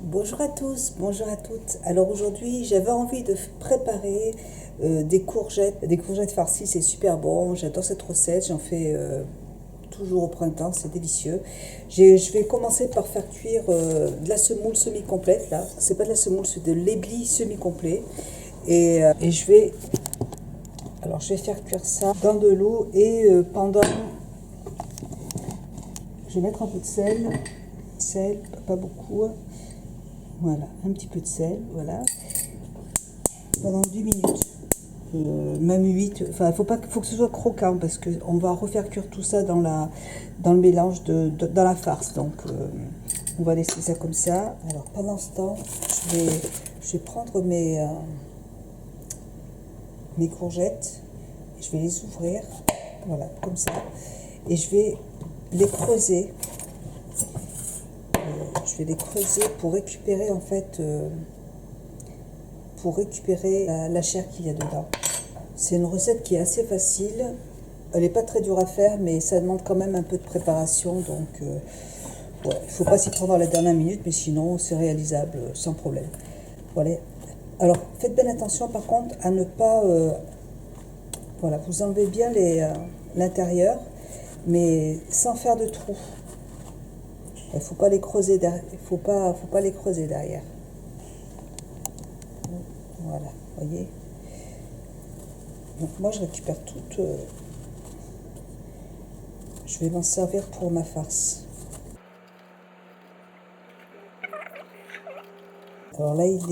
Bonjour à tous, bonjour à toutes. Alors aujourd'hui, j'avais envie de préparer des courgettes farcies, c'est super bon. J'adore cette recette, j'en fais toujours au printemps, c'est délicieux. Je vais commencer par faire cuire de la semoule semi-complète là. C'est pas de la semoule, c'est de l'éblis semi-complet. Et je vais faire cuire ça dans de l'eau et je vais mettre un peu de sel, pas beaucoup. Voilà, un petit peu de sel, voilà, pendant 10 minutes, même 8, enfin, faut que ce soit croquant parce qu'on va refaire cuire tout ça dans le mélange, dans la farce, donc on va laisser ça comme ça. Alors pendant ce temps, je vais prendre mes courgettes, et je vais les ouvrir, voilà, comme ça, et je vais les creuser. Je vais les creuser pour récupérer la chair qu'il y a dedans. C'est une recette qui est assez facile. Elle n'est pas très dure à faire, mais ça demande quand même un peu de préparation. Donc, il ne faut pas s'y prendre à la dernière minute, mais sinon, c'est réalisable sans problème. Voilà. Alors, faites bien attention, par contre, à ne pas... vous enlevez bien l'intérieur, mais sans faire de trous. Il ne faut pas les creuser derrière. Faut pas les creuser derrière. Voilà, voyez. Donc moi je récupère toutes. Je vais m'en servir pour ma farce. Alors là il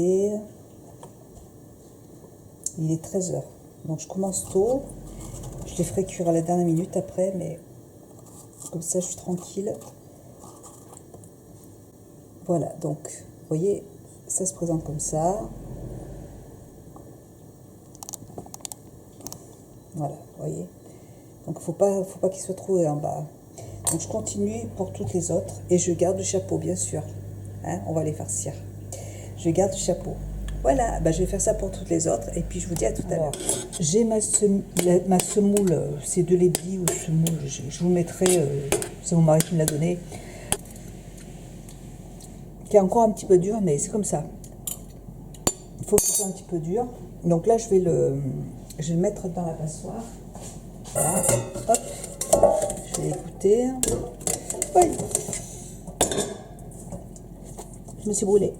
est 13 h. Donc je commence tôt. Je les ferai cuire à la dernière minute après, mais comme ça je suis tranquille. Voilà, donc, vous voyez, ça se présente comme ça. Voilà, vous voyez. Donc, faut pas qu'il soit trouvé en bas. Donc, je continue pour toutes les autres. Et je garde le chapeau, bien sûr. Hein, on va les farcir. Je garde le chapeau. Voilà, je vais faire ça pour toutes les autres. Et puis, je vous dis à tout à l'heure. J'ai ma semoule, c'est de l'éblis ou semoule. Je vous mettrai, c'est mon mari qui me l'a donné. Qui est encore un petit peu dur, mais c'est comme ça. Il faut que ce soit un petit peu dur. Donc là, je vais le mettre dans la passoire. Voilà. Hop. Je vais l'écouter. Oui. Je me suis brûlée.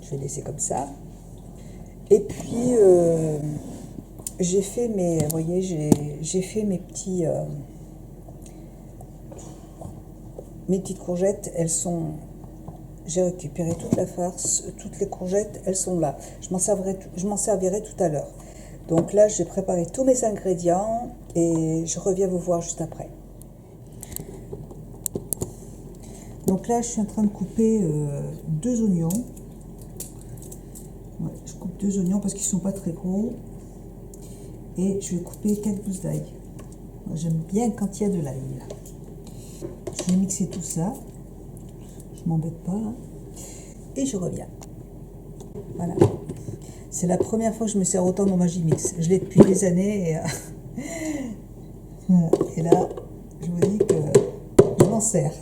Je vais laisser comme ça. Et puis, j'ai fait mes... Vous voyez, j'ai fait mes petites courgettes. Elles sont... J'ai récupéré toute la farce, toutes les courgettes, elles sont là. Je m'en servirai tout à l'heure. Donc là, j'ai préparé tous mes ingrédients et je reviens vous voir juste après. Donc là, je suis en train de couper 2 oignons. Ouais, je coupe 2 oignons parce qu'ils ne sont pas très gros. Et je vais couper 4 gousses d'ail. J'aime bien quand il y a de l'ail. Je vais mixer tout ça. Je m'embête pas. Et je reviens. Voilà. C'est la première fois que je me sers autant dans Magimix. Je l'ai depuis des années. Et là, je vous dis que je m'en sers.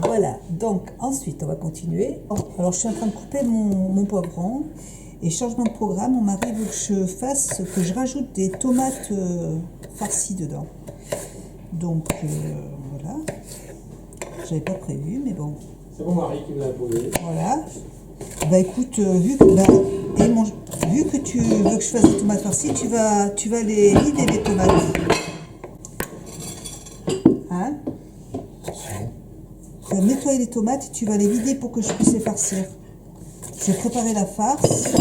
Voilà. Donc, ensuite, on va continuer. Alors, je suis en train de couper mon poivron. Et changement de programme, mon mari veut que je rajoute des tomates farcies dedans. Donc, voilà. J'avais pas prévu, mais bon. C'est mon mari qui me l'a imposé. Voilà. Écoute, vu que tu veux que je fasse des tomates farcies, tu vas les vider les tomates. Hein? Tu vas nettoyer les tomates et tu vas les vider pour que je puisse les farcir. Je vais préparer la farce.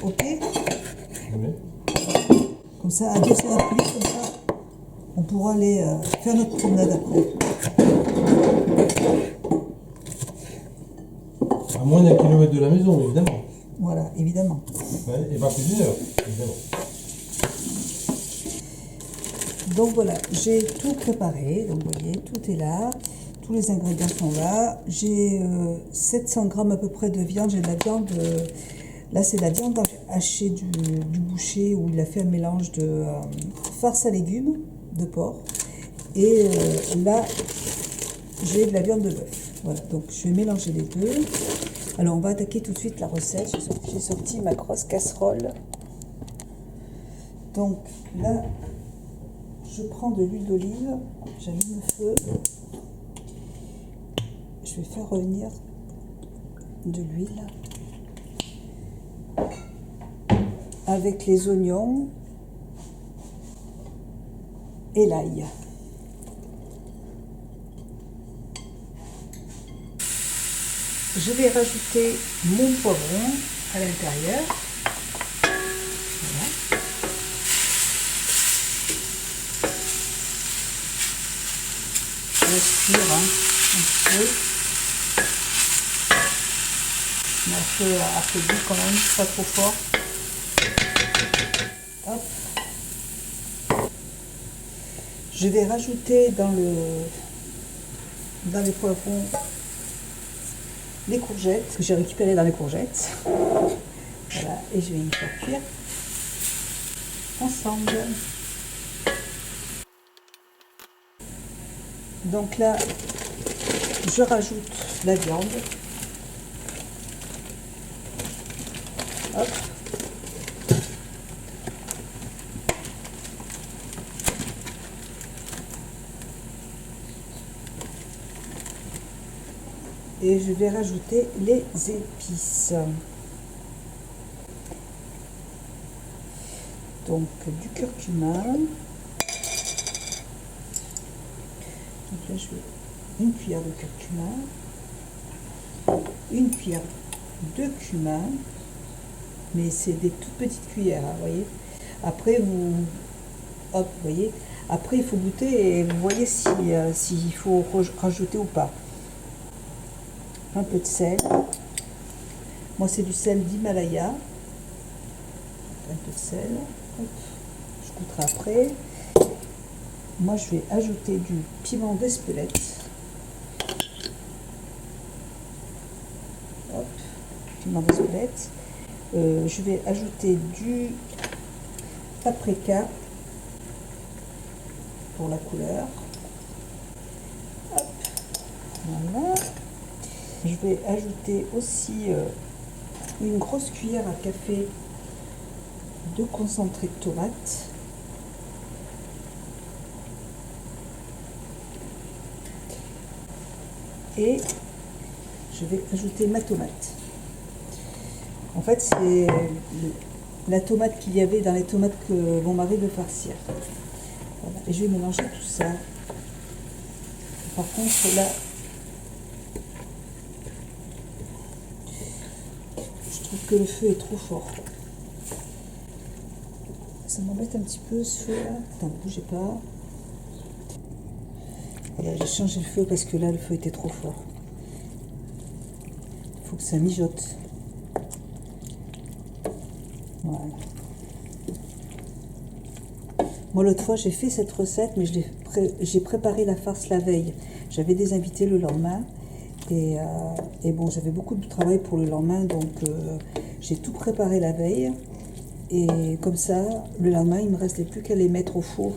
Ok? Oui. Comme ça, adieu, ça va plus vite, comme ça. On pourra aller faire notre promenade après. À moins d'un kilomètre de la maison, évidemment. Voilà, évidemment. Ouais, et pas plus d'une heure, évidemment. Donc voilà, j'ai tout préparé. Donc vous voyez, tout est là. Tous les ingrédients sont là. J'ai 700 grammes à peu près de viande. J'ai de la viande. Là, c'est de la viande hachée du boucher où il a fait un mélange de farce à légumes de porc. Et là, j'ai de la viande de bœuf. Voilà, donc je vais mélanger les deux. Alors on va attaquer tout de suite la recette. J'ai sorti ma grosse casserole. Donc là, je prends de l'huile d'olive, j'allume le feu. Je vais faire revenir de l'huile avec les oignons et l'ail. Je vais rajouter mon poivron à l'intérieur. Voilà. Je laisse cuire un petit peu. On a fait affaibli quand même, pas trop fort. Hop. Je vais rajouter dans les poivrons les courgettes que j'ai récupérées dans les courgettes. Voilà, et je vais y faire cuire ensemble. Donc là, je rajoute la viande. Hop. Et je vais rajouter les épices. Donc du curcuma. Donc là je vais une cuillère de curcuma, une cuillère de cumin, mais c'est des toutes petites cuillères, hein, vous voyez. Après hop, vous voyez. Après il faut goûter et vous voyez s'il faut rajouter ou pas. Un peu de sel. Moi c'est du sel d'Himalaya. Un peu de sel. Hop. Je goûterai après. Moi je vais ajouter du piment d'Espelette. Hop. Piment d'Espelette. Je vais ajouter du paprika pour la couleur. Hop. Voilà. Je vais ajouter aussi une grosse cuillère à café de concentré de tomate. Et je vais ajouter ma tomate. En fait, c'est la tomate qu'il y avait dans les tomates que mon mari veut farcir. Voilà. Et je vais mélanger tout ça. Par contre, là, je trouve que le feu est trop fort. Ça m'embête un petit peu ce feu-là. Attends, ne bougez pas. Voilà, j'ai changé le feu parce que là, le feu était trop fort. Il faut que ça mijote. Voilà. Moi, l'autre fois, j'ai fait cette recette, mais j'ai préparé la farce la veille. J'avais des invités le lendemain. Et bon, j'avais beaucoup de travail pour le lendemain, donc j'ai tout préparé la veille. Et comme ça, le lendemain, il ne me restait plus qu'à les mettre au four.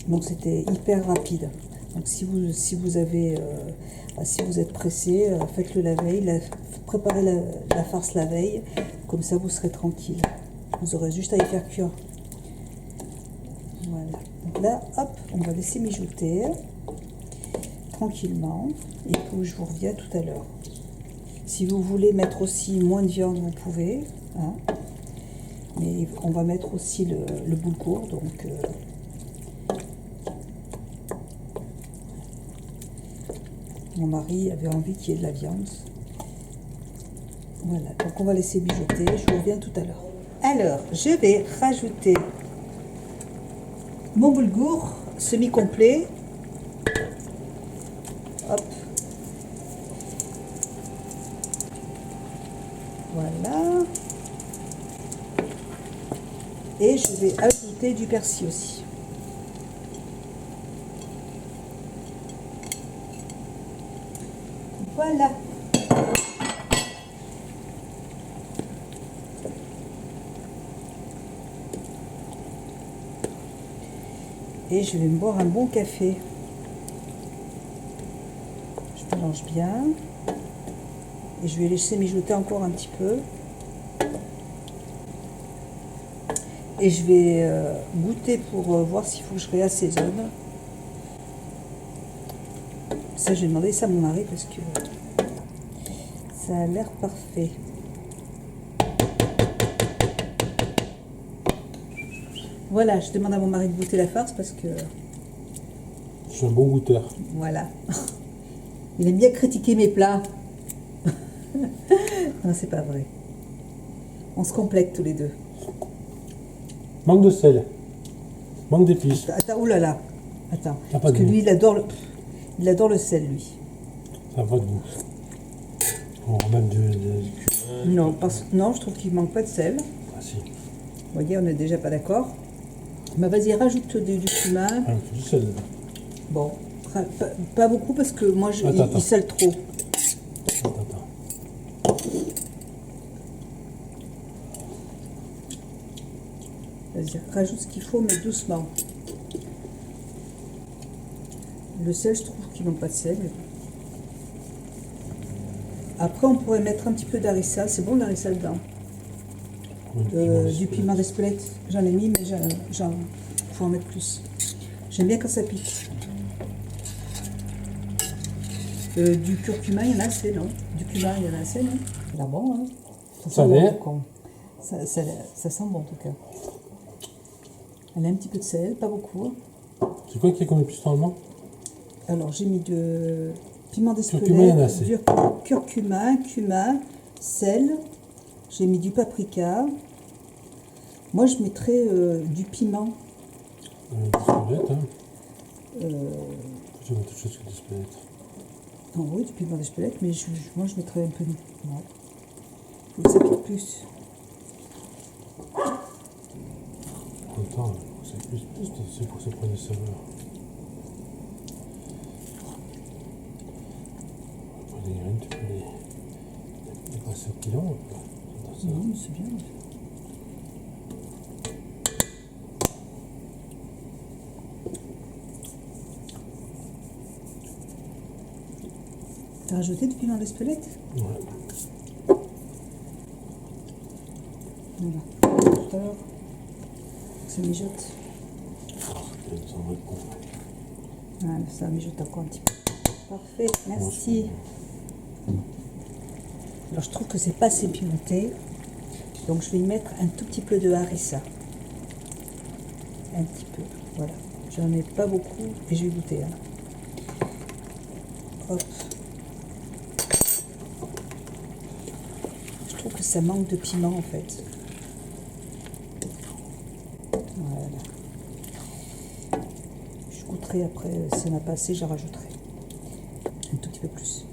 Donc, c'était hyper rapide. Donc, si vous êtes pressé, faites-le la veille. Préparez la farce la veille. Comme ça, vous serez tranquille. Vous aurez juste à y faire cuire. Voilà. Donc là, hop, on va laisser mijoter tranquillement. Et puis, je vous reviens tout à l'heure. Si vous voulez mettre aussi moins de viande, vous pouvez. Hein. Mais on va mettre aussi le boulgour. Donc, mon mari avait envie qu'il y ait de la viande. Voilà, donc on va laisser mijoter. Je vous reviens tout à l'heure. Alors, je vais rajouter mon boulgour semi-complet. Hop. Voilà. Et je vais ajouter du persil aussi. Voilà. Et je vais me boire un bon café. Je mélange bien. Et je vais laisser mijoter encore un petit peu. Et je vais goûter pour voir s'il faut que je réassaisonne. Ça, j'ai demandé ça à mon mari parce que ça a l'air parfait. Voilà, je demande à mon mari de goûter la farce parce que... Je suis un bon goûteur. Voilà. Il aime bien critiquer mes plats. Non, c'est pas vrai. On se complète tous les deux. Manque de sel. Manque d'épices. Attends, oulala. Attends. T'as pas Parce de que goût. lui, il adore le sel, lui. Ça n'a pas de goût. On remet du cumin. Non, je trouve qu'il manque pas de sel. Ah si. Vous voyez, on n'est déjà pas d'accord. Bah, vas-y, rajoute du cumin. Ah, du sel. Bon, pas beaucoup parce que moi, Attends. il sale trop. Attends. Vas-y, rajoute ce qu'il faut, mais doucement. Le sel, je trouve qu'il manque pas de sel. Après, on pourrait mettre un petit peu d'harissa. C'est bon, l'harissa dedans. Du piment d'Espelette. J'en ai mis, mais faut en mettre plus. J'aime bien quand ça pique. Du curcuma, il y en a assez, non? Du cumin, il y en a assez, non? C'est là bon, hein? Ça sent l'est. bon, ça sent bon, en tout cas. Elle a un petit peu de sel, pas beaucoup. C'est quoi qui est comme épice normalement? Alors, j'ai mis de piment Curcuma, il y en a d'Espelette, assez. du curcuma, cumin, sel. J'ai mis du paprika. Moi, je mettrais du piment. D'Espelette, hein. J'ai autre chose que d'Espelette. Non, oui, du piment d'Espelette, mais moi, je mettrais un peu de... Ouais. Faut que ça pique plus. En même temps, c'est plus, c'est pour que ça prenne des saveurs. Après les graines, tu peux les passer au pilon. Non, mais c'est bien. T'as rajouté du piment d'Espelette? Ouais. Voilà. Alors, ça mijote. Ça va être bon. Voilà, ça mijote encore un petit peu. Parfait, merci. Alors, je trouve que c'est pas assez pimenté. Donc, je vais y mettre un tout petit peu de harissa. Un petit peu, voilà. J'en ai pas beaucoup et je vais goûter. Hein. Hop. Je trouve que ça manque de piment en fait. Voilà. Je goûterai après, si on n'a pas assez, j'en rajouterai. Un tout petit peu plus.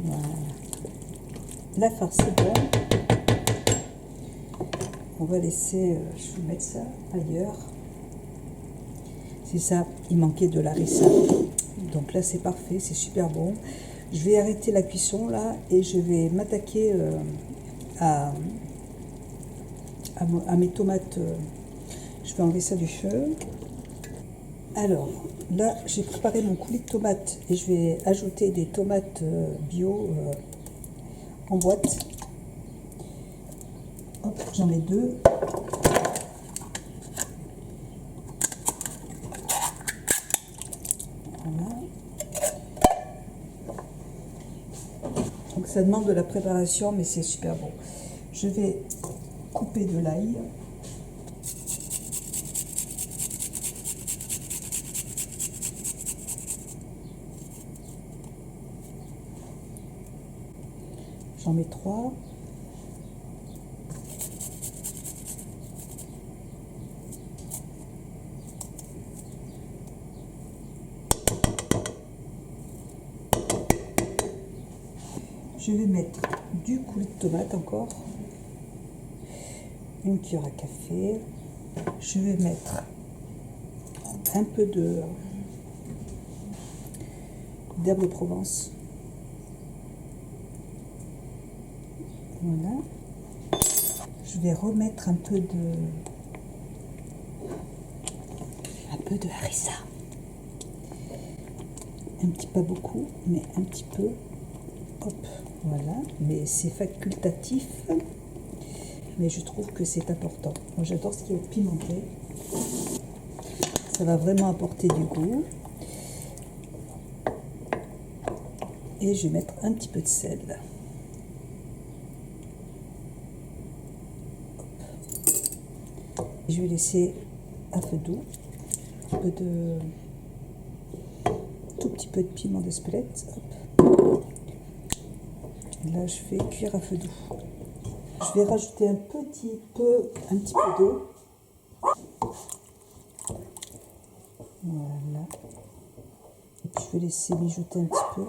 Voilà. La farce c'est bon. On va laisser, je vais mettre ça ailleurs. C'est ça, il manquait de l'harissa. Donc là c'est parfait, c'est super bon. Je vais arrêter la cuisson là et je vais m'attaquer à mes tomates. Je vais enlever ça du feu. Alors là j'ai préparé mon coulis de tomates et je vais ajouter des tomates bio en boîte. Hop, j'en mets 2. Voilà. Donc ça demande de la préparation, mais c'est super bon. Je vais couper de l'ail. J'en mets 3. Je vais mettre du coulis de tomate encore, une cuillère à café. Je vais mettre un peu d'herbe de Provence. Voilà. Je vais remettre un peu de harissa. un petit, pas beaucoup, mais un petit peu. Hop, voilà. Mais c'est facultatif. Mais je trouve que c'est important. Moi, j'adore ce qui est pimenté. Ça va vraiment apporter du goût. Et je vais mettre un petit peu de sel. Je vais laisser à feu doux. Tout petit peu de piment d'Espelette. Là, je fais cuire à feu doux. Je vais rajouter un petit peu d'eau. Voilà. Et puis, je vais laisser mijoter un petit peu.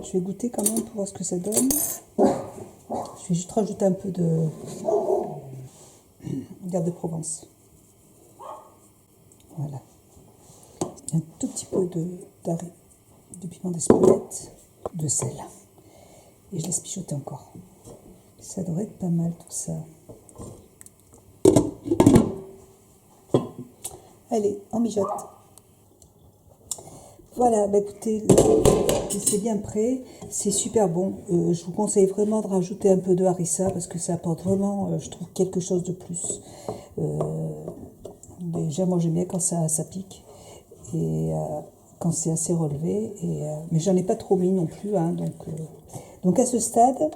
Je vais goûter quand même pour voir ce que ça donne. Je vais juste rajouter un peu d'herbe de Provence. Voilà. Un tout petit peu de piment d'Espelette, de sel. Et je laisse mijoter encore. Ça devrait être pas mal tout ça. Allez, on mijote. Voilà, bah écoutez, c'est bien prêt, c'est super bon. Je vous conseille vraiment de rajouter un peu de harissa parce que ça apporte vraiment, je trouve, quelque chose de plus. Déjà, moi j'aime bien quand ça pique et quand c'est assez relevé. Mais j'en ai pas trop mis non plus, hein, donc à ce stade,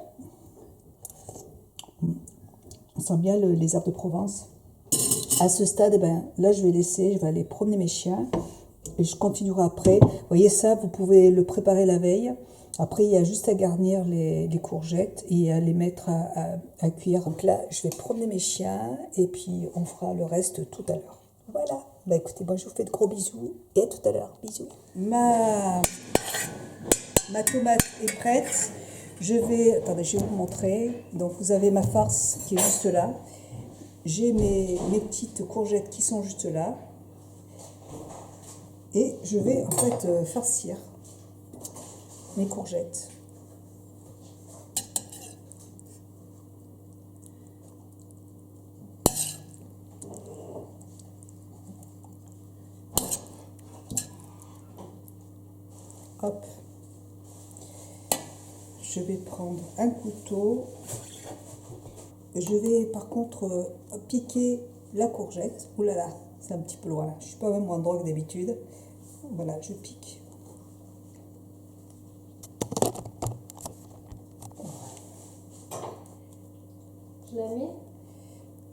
on sent bien les herbes de Provence. À ce stade, là je vais aller promener mes chiens. Et je continuerai après. Vous voyez ça, vous pouvez le préparer la veille. Après, il y a juste à garnir les courgettes et à les mettre à cuire. Donc là, je vais promener mes chiens et puis on fera le reste tout à l'heure. Voilà. Bah écoutez, moi je vous fais de gros bisous et à tout à l'heure. Bisous. Ma tomate est prête. Attendez, je vais vous montrer. Donc vous avez ma farce qui est juste là. J'ai mes petites courgettes qui sont juste là. Et je vais en fait farcir mes courgettes. Hop. Je vais prendre un couteau. Je vais par contre piquer la courgette. Ouh là là, c'est un petit peu loin. Je ne suis pas au même endroit que d'habitude. Voilà, je pique. Je la mets?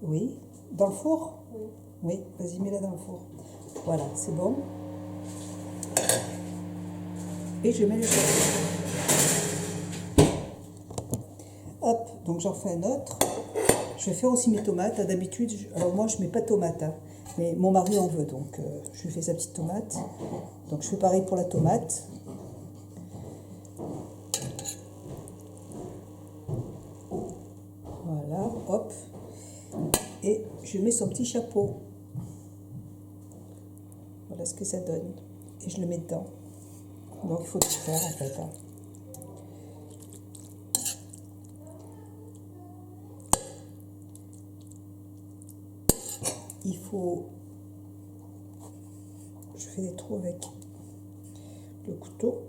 Oui. Dans le four? Oui. Oui, vas-y, mets-la dans le four. Voilà, c'est bon. Et je mets le chapeau. Hop, donc j'en fais un autre. Je vais faire aussi mes tomates. D'habitude, alors moi je mets pas de tomate, hein, mais mon mari en veut, donc je lui fais sa petite tomate. Donc je fais pareil pour la tomate. Voilà, hop. Et je mets son petit chapeau. Voilà ce que ça donne. Et je le mets dedans. Donc il faut tout faire en fait. Hein. Il faut... Je fais des trous avec le couteau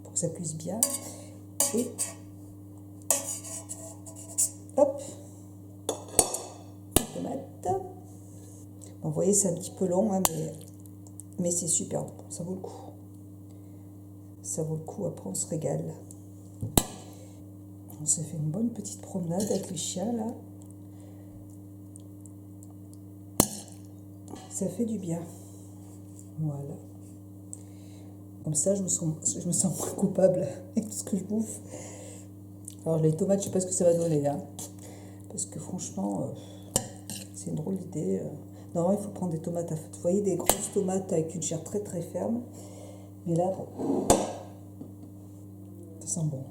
pour que ça cuise bien. Et hop, tomate. Bon, vous voyez, c'est un petit peu long, hein, mais c'est super bon, ça vaut le coup. Ça vaut le coup, après on se régale. On s'est fait une bonne petite promenade avec les chiens là. Ça fait du bien. Voilà. Comme ça, je me sens moins coupable avec tout ce que je bouffe. Alors les tomates, je sais pas ce que ça va donner là. Parce que franchement, c'est une drôle d'idée. Normalement, il faut prendre des tomates vous voyez, des grosses tomates avec une chair très très ferme. Mais là, bon, ça sent bon.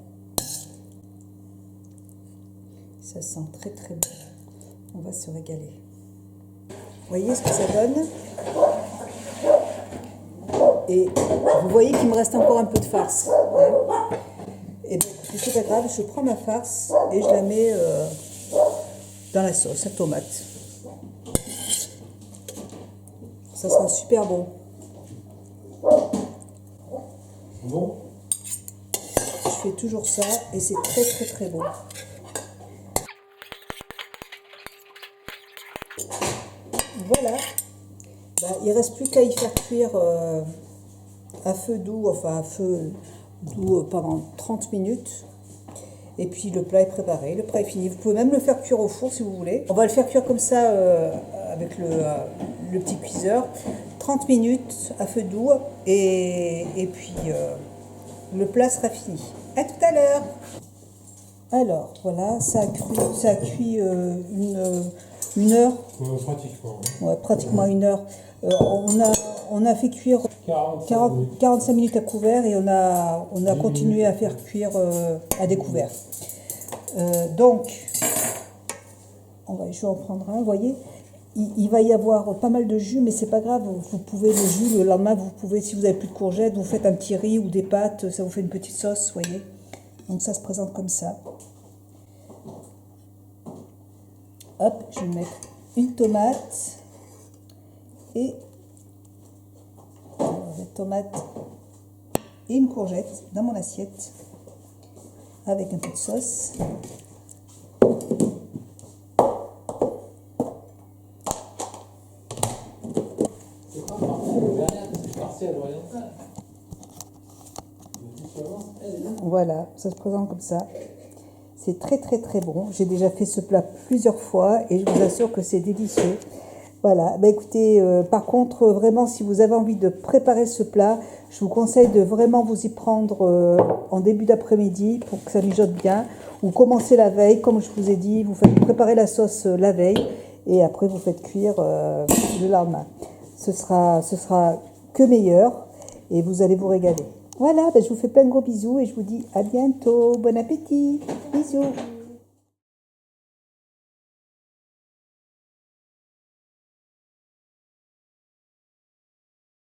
Ça sent très très bon. On va se régaler. Vous voyez ce que ça donne? Et vous voyez qu'il me reste encore un peu de farce. Hein, et bien, c'est pas grave, je prends ma farce et je la mets dans la sauce à tomate. ça sera super bon. Bon. Je fais toujours ça et c'est très très très bon. Voilà. Bah, il ne reste plus qu'à y faire cuire à feu doux, enfin à feu doux pendant 30 minutes. Et puis le plat est préparé, le plat est fini. Vous pouvez même le faire cuire au four si vous voulez. On va le faire cuire comme ça avec le petit cuiseur. 30 minutes à feu doux et puis le plat sera fini. À tout à l'heure. Alors voilà, ça a cuit une heure. Pratiquement. Ouais, pratiquement une heure. On a fait cuire 45 minutes à couvert et on a continué à faire cuire à découvert. Donc, je vais en prendre un, vous voyez. Il va y avoir pas mal de jus, mais c'est pas grave. Vous pouvez le jus, le lendemain, vous pouvez, si vous avez plus de courgettes, vous faites un petit riz ou des pâtes, ça vous fait une petite sauce, vous voyez. Donc ça se présente comme ça. Hop, je vais mettre une tomate et une courgette dans mon assiette avec un peu de sauce. Voilà, ça se présente comme ça. C'est très très très bon. J'ai déjà fait ce plat plusieurs fois et je vous assure que c'est délicieux. Voilà, bah écoutez, par contre, vraiment, si vous avez envie de préparer ce plat, je vous conseille de vraiment vous y prendre en début d'après-midi pour que ça mijote bien. Ou commencez la veille, comme je vous ai dit, vous faites préparer la sauce la veille et après vous faites cuire le lendemain. Ce sera que meilleur et vous allez vous régaler. Voilà, bah je vous fais plein de gros bisous et je vous dis à bientôt. Bon appétit. Bisous.